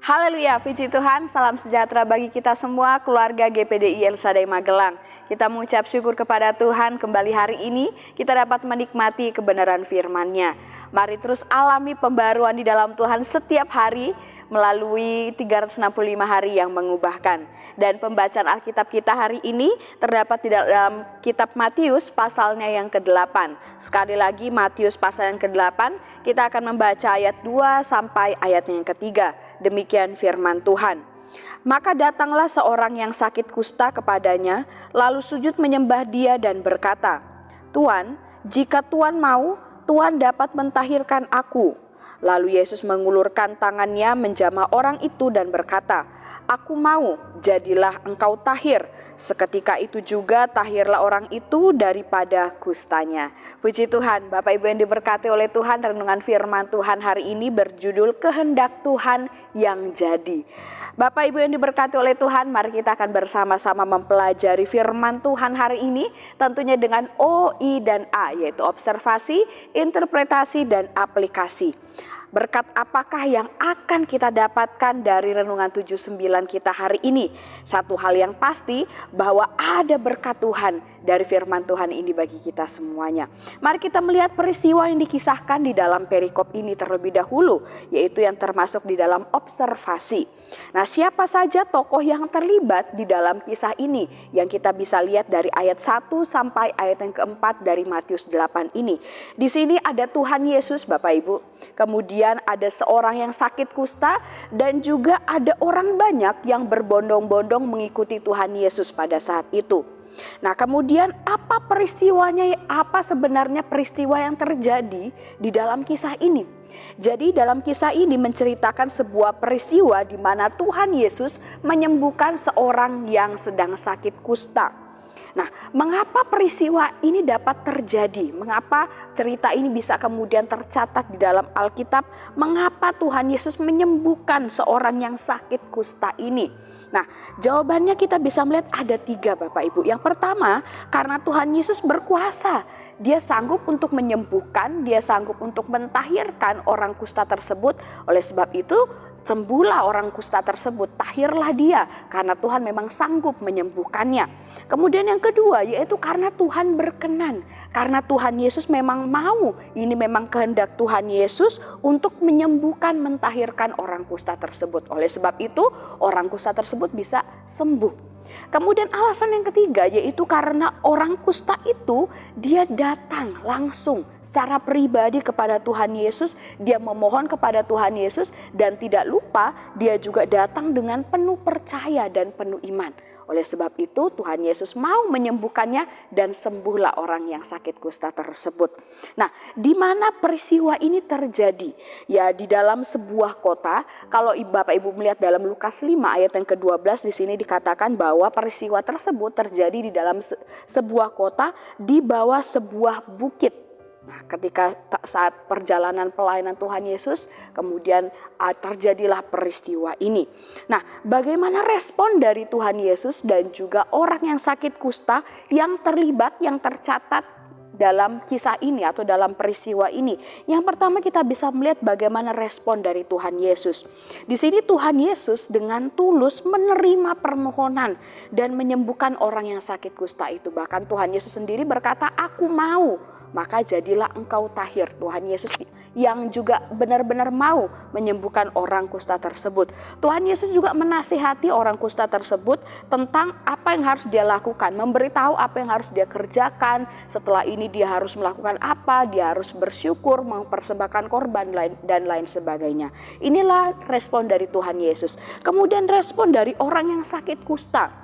Haleluya, puji Tuhan, salam sejahtera bagi kita semua, keluarga GPDI El Shaddai Magelang. Kita mengucap syukur kepada Tuhan kembali hari ini kita dapat menikmati kebenaran firman-Nya. Mari terus alami pembaruan di dalam Tuhan setiap hari melalui 365 hari yang mengubahkan. Dan pembacaan Alkitab kita hari ini terdapat di dalam kitab Matius pasalnya yang ke-8. Sekali lagi Matius pasal yang ke-8, kita akan membaca ayat 2 sampai ayatnya yang ketiga. Demikian firman Tuhan. Maka datanglah seorang yang sakit kusta kepadanya, lalu sujud menyembah dia dan berkata, "Tuan, jika Tuan mau, Tuan dapat mentahirkan aku." Lalu Yesus mengulurkan tangannya menjamah orang itu dan berkata, "Aku mau, jadilah engkau tahir." Seketika itu juga tahirlah orang itu daripada kustanya. Puji Tuhan, Bapak Ibu yang diberkati oleh Tuhan, renungan firman Tuhan hari ini berjudul Kehendak Tuhan yang Jadi. Bapak Ibu yang diberkati oleh Tuhan, mari kita akan bersama-sama mempelajari firman Tuhan hari ini, tentunya dengan O, I, dan A, yaitu observasi, interpretasi, dan aplikasi. Berkat apakah yang akan kita dapatkan dari renungan 79 kita hari ini? Satu hal yang pasti bahwa ada berkat Tuhan dari firman Tuhan ini bagi kita semuanya. Mari kita melihat peristiwa yang dikisahkan di dalam perikop ini terlebih dahulu, yaitu yang termasuk di dalam observasi. Nah, siapa saja tokoh yang terlibat di dalam kisah ini yang kita bisa lihat dari ayat 1 sampai ayat yang keempat dari Matius 8 ini. Di sini ada Tuhan Yesus, Bapak Ibu. Kemudian ada seorang yang sakit kusta dan juga ada orang banyak yang berbondong-bondong mengikuti Tuhan Yesus pada saat itu. Nah, kemudian apa peristiwanya, apa sebenarnya peristiwa yang terjadi di dalam kisah ini? Jadi dalam kisah ini menceritakan sebuah peristiwa di mana Tuhan Yesus menyembuhkan seorang yang sedang sakit kusta. Nah, mengapa peristiwa ini dapat terjadi? Mengapa cerita ini bisa kemudian tercatat di dalam Alkitab? Mengapa Tuhan Yesus menyembuhkan seorang yang sakit kusta ini? Nah, jawabannya kita bisa melihat ada 3, Bapak Ibu. Yang pertama, karena Tuhan Yesus berkuasa. Dia sanggup untuk menyembuhkan, dia sanggup untuk mentahirkan orang kusta tersebut. Oleh sebab itu, sembuhlah orang kusta tersebut, tahirlah dia, karena Tuhan memang sanggup menyembuhkannya. Kemudian yang kedua, yaitu karena Tuhan berkenan, karena Tuhan Yesus memang mau, ini memang kehendak Tuhan Yesus untuk menyembuhkan, mentahirkan orang kusta tersebut. Oleh sebab itu, orang kusta tersebut bisa sembuh. Kemudian alasan yang ketiga, yaitu karena orang kusta itu dia datang langsung secara pribadi kepada Tuhan Yesus, dia memohon kepada Tuhan Yesus, dan tidak lupa dia juga datang dengan penuh percaya dan penuh iman. Oleh sebab itu Tuhan Yesus mau menyembuhkannya dan sembuhlah orang yang sakit kusta tersebut. Nah, di mana peristiwa ini terjadi? Ya, di dalam sebuah kota. Kalau Bapak Ibu melihat dalam Lukas 5 ayat yang ke-12, di sini dikatakan bahwa peristiwa tersebut terjadi di dalam sebuah kota di bawah sebuah bukit. Nah, ketika saat perjalanan pelayanan Tuhan Yesus, kemudian terjadilah peristiwa ini. Nah, bagaimana respon dari Tuhan Yesus dan juga orang yang sakit kusta yang terlibat, yang tercatat dalam kisah ini atau dalam peristiwa ini? Yang pertama kita bisa melihat bagaimana respon dari Tuhan Yesus. Di sini Tuhan Yesus dengan tulus menerima permohonan dan menyembuhkan orang yang sakit kusta itu. Bahkan Tuhan Yesus sendiri berkata, "Aku mau, maka jadilah engkau tahir." Tuhan Yesus yang juga benar-benar mau menyembuhkan orang kusta tersebut. Tuhan Yesus juga menasihati orang kusta tersebut tentang apa yang harus dia lakukan, memberitahu apa yang harus dia kerjakan. Setelah ini dia harus melakukan apa, dia harus bersyukur, mempersembahkan korban dan lain sebagainya. Inilah respon dari Tuhan Yesus. Kemudian respon dari orang yang sakit kusta.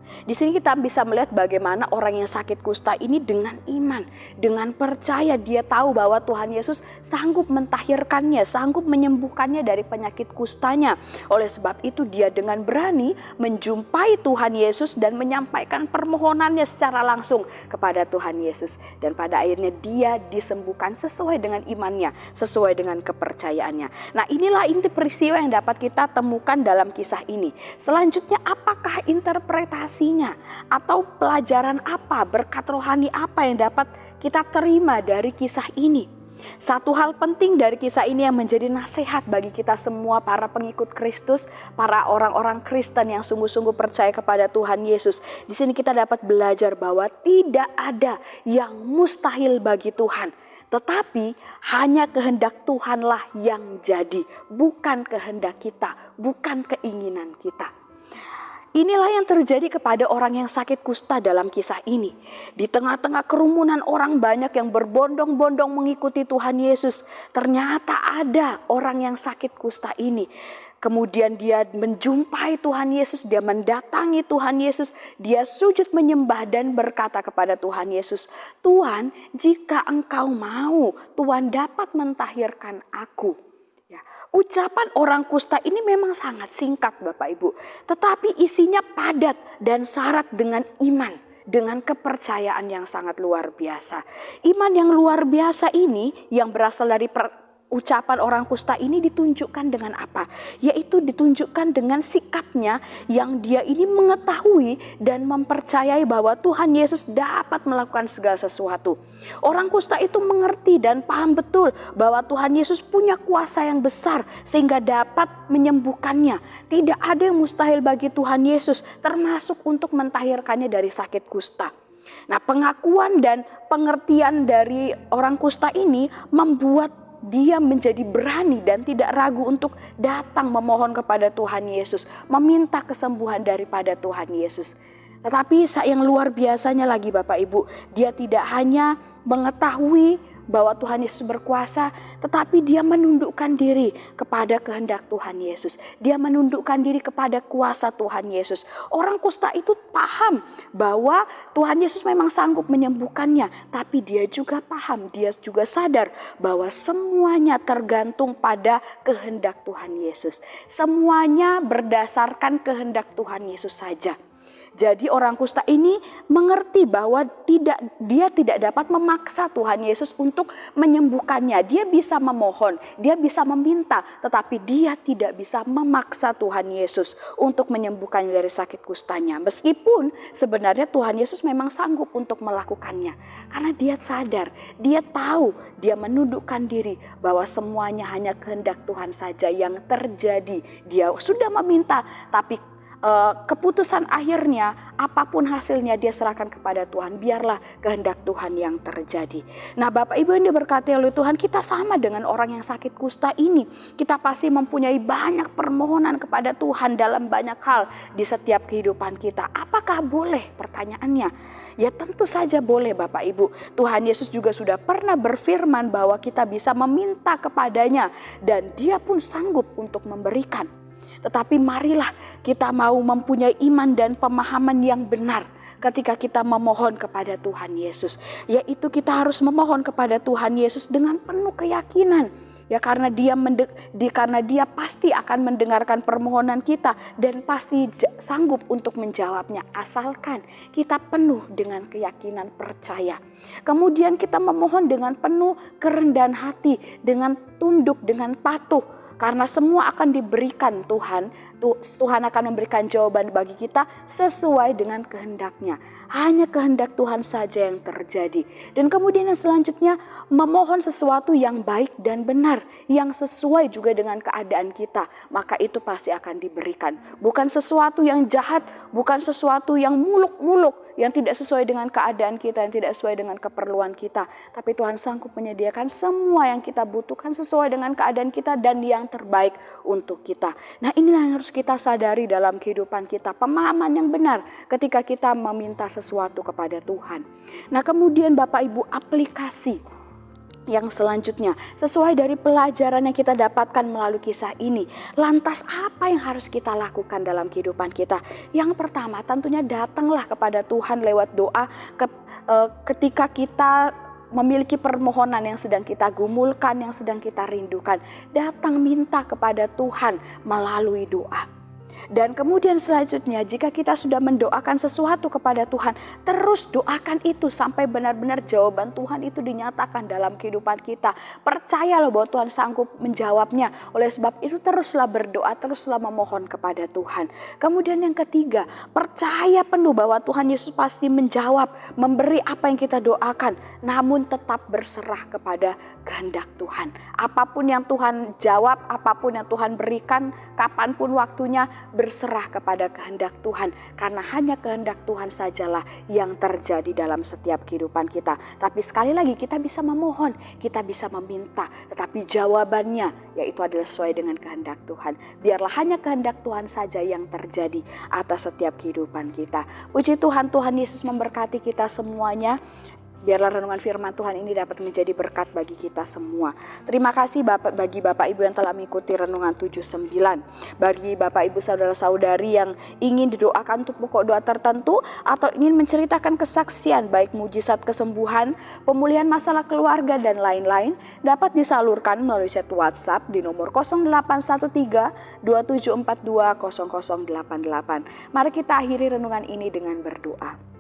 Di sini kita bisa melihat bagaimana orang yang sakit kusta ini dengan iman, dengan percaya, dia tahu bahwa Tuhan Yesus sanggup mentahirkannya, sanggup menyembuhkannya dari penyakit kustanya. Oleh sebab itu dia dengan berani menjumpai Tuhan Yesus dan menyampaikan permohonannya secara langsung kepada Tuhan Yesus. Dan pada akhirnya dia disembuhkan sesuai dengan imannya, sesuai dengan kepercayaannya. Nah, inilah inti peristiwa yang dapat kita temukan dalam kisah ini. Selanjutnya, apakah interpretasi atau pelajaran apa, berkat rohani apa yang dapat kita terima dari kisah ini? Satu hal penting dari kisah ini yang menjadi nasihat bagi kita semua para pengikut Kristus, para orang-orang Kristen yang sungguh-sungguh percaya kepada Tuhan Yesus. Di sini kita dapat belajar bahwa tidak ada yang mustahil bagi Tuhan. Tetapi hanya kehendak Tuhanlah yang jadi, bukan kehendak kita, bukan keinginan kita. Inilah yang terjadi kepada orang yang sakit kusta dalam kisah ini. Di tengah-tengah kerumunan orang banyak yang berbondong-bondong mengikuti Tuhan Yesus, ternyata ada orang yang sakit kusta ini. Kemudian dia menjumpai Tuhan Yesus, dia mendatangi Tuhan Yesus, dia sujud menyembah dan berkata kepada Tuhan Yesus, "Tuhan, jika Engkau mau, Tuhan dapat mentahirkan aku." Ucapan orang kusta ini memang sangat singkat Bapak Ibu, tetapi isinya padat dan syarat dengan iman, dengan kepercayaan yang sangat luar biasa. Iman yang luar biasa ini yang berasal dari ucapan orang kusta ini ditunjukkan dengan apa? Yaitu ditunjukkan dengan sikapnya yang dia ini mengetahui dan mempercayai bahwa Tuhan Yesus dapat melakukan segala sesuatu. Orang kusta itu mengerti dan paham betul bahwa Tuhan Yesus punya kuasa yang besar sehingga dapat menyembuhkannya. Tidak ada yang mustahil bagi Tuhan Yesus, termasuk untuk mentahirkannya dari sakit kusta. Nah, pengakuan dan pengertian dari orang kusta ini membuat dia menjadi berani dan tidak ragu untuk datang memohon kepada Tuhan Yesus, meminta kesembuhan daripada Tuhan Yesus. Tetapi yang luar biasanya lagi Bapak Ibu, dia tidak hanya mengetahui bahwa Tuhan Yesus berkuasa, tetapi dia menundukkan diri kepada kehendak Tuhan Yesus. Dia menundukkan diri kepada kuasa Tuhan Yesus. Orang kusta itu paham bahwa Tuhan Yesus memang sanggup menyembuhkannya, tapi dia juga paham, dia juga sadar bahwa semuanya tergantung pada kehendak Tuhan Yesus. Semuanya berdasarkan kehendak Tuhan Yesus saja. Jadi orang kusta ini mengerti bahwa dia tidak dapat memaksa Tuhan Yesus untuk menyembuhkannya. Dia bisa memohon, dia bisa meminta, tetapi dia tidak bisa memaksa Tuhan Yesus untuk menyembuhkannya dari sakit kustanya. Meskipun sebenarnya Tuhan Yesus memang sanggup untuk melakukannya. Karena dia sadar, dia tahu, dia menundukkan diri bahwa semuanya hanya kehendak Tuhan saja yang terjadi. Dia sudah meminta, tapi keputusan akhirnya apapun hasilnya dia serahkan kepada Tuhan. Biarlah kehendak Tuhan yang terjadi. Nah Bapak Ibu yang diberkati oleh Tuhan, kita sama dengan orang yang sakit kusta ini. Kita pasti mempunyai banyak permohonan kepada Tuhan dalam banyak hal di setiap kehidupan kita. Apakah boleh? Pertanyaannya. Ya tentu saja boleh Bapak Ibu. Tuhan Yesus juga sudah pernah berfirman bahwa kita bisa meminta kepadanya dan dia pun sanggup untuk memberikan. Tetapi marilah kita mau mempunyai iman dan pemahaman yang benar ketika kita memohon kepada Tuhan Yesus. Yaitu kita harus memohon kepada Tuhan Yesus dengan penuh keyakinan. Ya karena dia pasti akan mendengarkan permohonan kita dan pasti sanggup untuk menjawabnya. Asalkan kita penuh dengan keyakinan percaya. Kemudian kita memohon dengan penuh kerendahan hati, dengan tunduk, dengan patuh. Karena semua akan diberikan Tuhan akan memberikan jawaban bagi kita sesuai dengan kehendaknya. Hanya kehendak Tuhan saja yang terjadi. Dan kemudian yang selanjutnya memohon sesuatu yang baik dan benar, yang sesuai juga dengan keadaan kita. Maka itu pasti akan diberikan. Bukan sesuatu yang jahat, bukan sesuatu yang muluk-muluk, yang tidak sesuai dengan keadaan kita, yang tidak sesuai dengan keperluan kita. Tapi Tuhan sanggup menyediakan semua yang kita butuhkan sesuai dengan keadaan kita dan yang terbaik untuk kita. Nah inilah yang harus kita sadari dalam kehidupan kita. Pemahaman yang benar ketika kita meminta sesuatu kepada Tuhan. Nah kemudian Bapak Ibu, aplikasi yang selanjutnya sesuai dari pelajaran yang kita dapatkan melalui kisah ini. Lantas apa yang harus kita lakukan dalam kehidupan kita? Yang pertama tentunya datanglah kepada Tuhan lewat doa ketika kita memiliki permohonan yang sedang kita gumulkan, yang sedang kita rindukan. Datang minta kepada Tuhan melalui doa. Dan kemudian selanjutnya jika kita sudah mendoakan sesuatu kepada Tuhan, terus doakan itu sampai benar-benar jawaban Tuhan itu dinyatakan dalam kehidupan kita. Percayalah bahwa Tuhan sanggup menjawabnya. Oleh sebab itu teruslah berdoa, teruslah memohon kepada Tuhan. Kemudian yang ketiga, percaya penuh bahwa Tuhan Yesus pasti menjawab, memberi apa yang kita doakan. Namun tetap berserah kepada kehendak Tuhan. Apapun yang Tuhan jawab, apapun yang Tuhan berikan, kapanpun waktunya, berserah kepada kehendak Tuhan. Karena hanya kehendak Tuhan sajalah yang terjadi dalam setiap kehidupan kita. Tapi sekali lagi kita bisa memohon, kita bisa meminta. Tetapi jawabannya yaitu adalah sesuai dengan kehendak Tuhan. Biarlah hanya kehendak Tuhan saja yang terjadi atas setiap kehidupan kita. Puji Tuhan, Tuhan Yesus memberkati kita semuanya. Biarlah renungan firman Tuhan ini dapat menjadi berkat bagi kita semua. Terima kasih bagi Bapak Ibu yang telah mengikuti renungan 79. Bagi Bapak Ibu saudara-saudari yang ingin didoakan untuk pokok doa tertentu atau ingin menceritakan kesaksian baik mujizat kesembuhan, pemulihan masalah keluarga dan lain-lain, dapat disalurkan melalui chat WhatsApp di nomor 0813 2742 0088. Mari kita akhiri renungan ini dengan berdoa.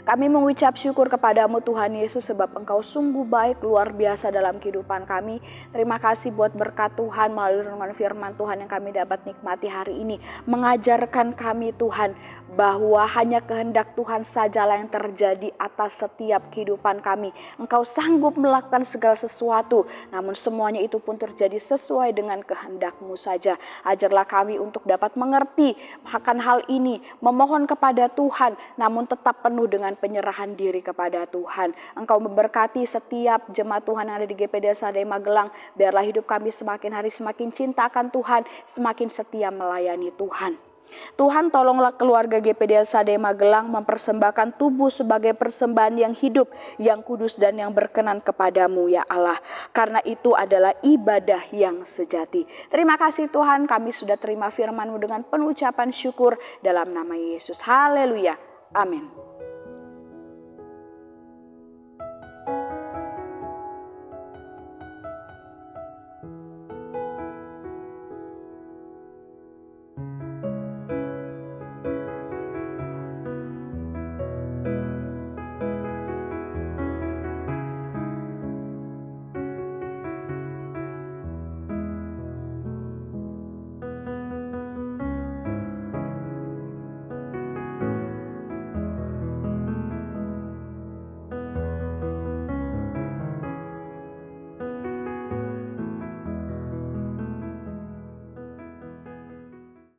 Kami mengucap syukur kepadamu Tuhan Yesus sebab Engkau sungguh baik, luar biasa dalam kehidupan kami. Terima kasih buat berkat Tuhan melalui renungan firman Tuhan yang kami dapat nikmati hari ini. Mengajarkan kami Tuhan bahwa hanya kehendak Tuhan sajalah yang terjadi atas setiap kehidupan kami. Engkau sanggup melakukan segala sesuatu, namun semuanya itu pun terjadi sesuai dengan kehendak-Mu saja. Ajarlah kami untuk dapat mengerti akan hal ini, memohon kepada Tuhan, namun tetap penuh dengan penyerahan diri kepada Tuhan. Engkau memberkati setiap jemaat Tuhan yang ada di GPD Sadai Magelang. Biarlah hidup kami semakin hari semakin cinta akan Tuhan, semakin setia melayani Tuhan. Tuhan, tolonglah keluarga GPD Sadai Magelang mempersembahkan tubuh sebagai persembahan yang hidup, yang kudus dan yang berkenan kepadamu ya Allah. Karena itu adalah ibadah yang sejati. Terima kasih Tuhan, kami sudah terima firman-Mu dengan penuh ucapan syukur dalam nama Yesus. Haleluya. Amin.